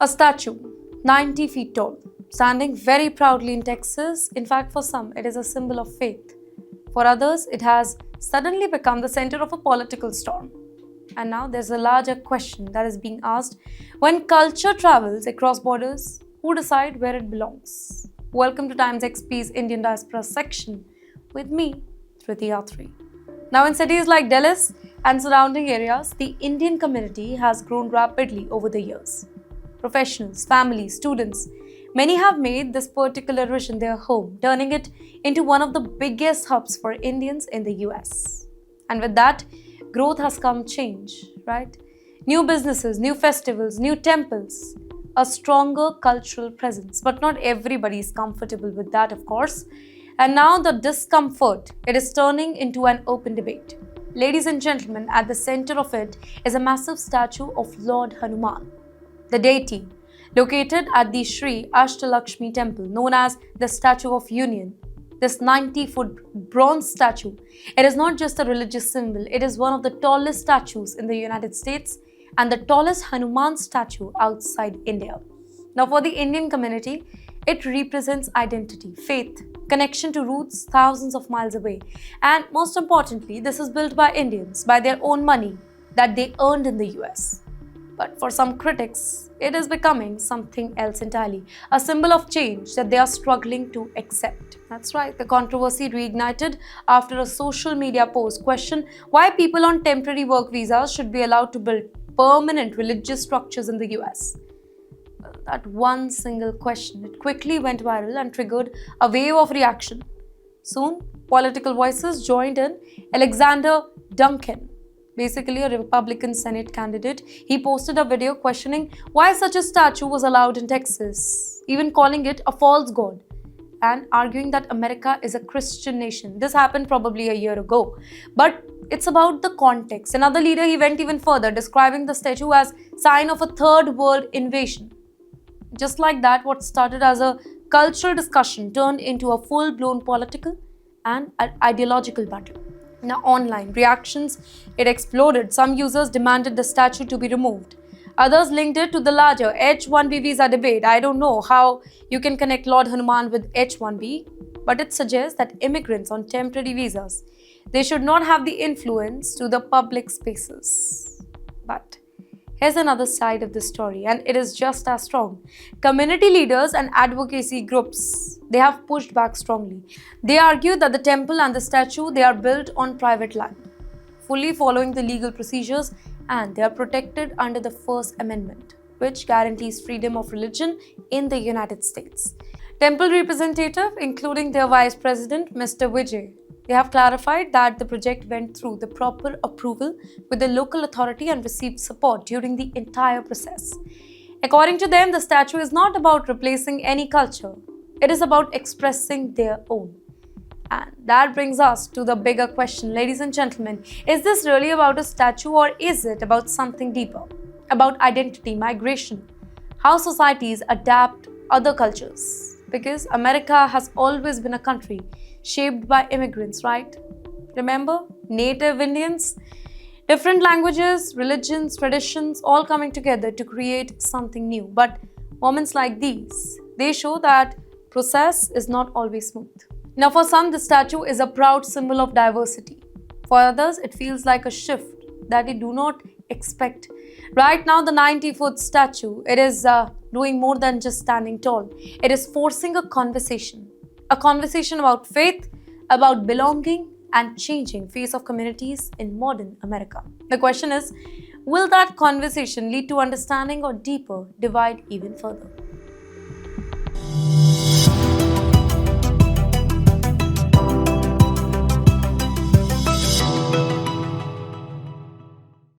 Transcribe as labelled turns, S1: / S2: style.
S1: A statue, 90 feet tall, standing very proudly in Texas. In fact, for some, it is a symbol of faith. For others, it has suddenly become the center of a political storm. And now there's a larger question that is being asked: when culture travels across borders, who decide where it belongs? Welcome to TimesXP's Indian Diaspora section with me, Thriti Athri. Now, in cities like Delhi and surrounding areas, the Indian community has grown rapidly over the years. Professionals, families, students, many have made this particular region their home, turning it into one of the biggest hubs for Indians in the US. And with that, growth has come change, right? New businesses, new festivals, new temples, a stronger cultural presence. But not everybody is comfortable with that, of course. And now the discomfort, it is turning into an open debate. Ladies and gentlemen, at the center of it is a massive statue of Lord Hanuman, the deity, located at the Sri Ashtalakshmi temple, known as the Statue of Union. This 90-foot bronze statue, it is not just a religious symbol, it is one of the tallest statues in the United States and the tallest Hanuman statue outside India. Now, for the Indian community, it represents identity, faith, connection to roots thousands of miles away. And most importantly, this is built by Indians, by their own money that they earned in the US. But for some critics, it is becoming something else entirely, a symbol of change that they are struggling to accept. That's right, the controversy reignited after a social media post questioned why people on temporary work visas should be allowed to build permanent religious structures in the US. That one single question, it quickly went viral and triggered a wave of reaction. Soon, political voices joined in. Alexander Duncan, basically a Republican Senate candidate, he posted a video questioning why such a statue was allowed in Texas, even calling it a false god, and arguing that America is a Christian nation. This happened probably a year ago, but it's about the context. Another leader, he went even further, describing the statue as sign of a third world invasion. Just like that, what started as a cultural discussion turned into a full-blown political and ideological battle. Now, online reactions, it exploded. Some users demanded the statue to be removed. Others linked it to the larger H-1B visa debate. I don't know how you can connect Lord Hanuman with H-1B, but it suggests that immigrants on temporary visas, they should not have the influence to the public spaces. But here's another side of the story, and it is just as strong. Community leaders and advocacy groups, they have pushed back strongly. They argue that the temple and the statue, they are built on private land, fully following the legal procedures, and they are protected under the First Amendment, which guarantees freedom of religion in the United States. Temple representative, including their vice president, Mr. Vijay, they have clarified that the project went through the proper approval with the local authority and received support during the entire process. According to them, the statue is not about replacing any culture. It is about expressing their own. And that brings us to the bigger question, ladies and gentlemen. Is this really about a statue, or is it about something deeper? About identity, migration, how societies adapt other cultures? Because America has always been a country shaped by immigrants, right? Remember, native Indians, different languages, religions, traditions, all coming together to create something new. But moments like these, they show that process is not always smooth. Now, for some, the statue is a proud symbol of diversity. For others, it feels like a shift that they do not expect. Right now, the 90-foot statue, it is doing more than just standing tall. It is forcing a conversation about faith, about belonging, and changing face of communities in modern America. The question is, will that conversation lead to understanding or deeper divide even further?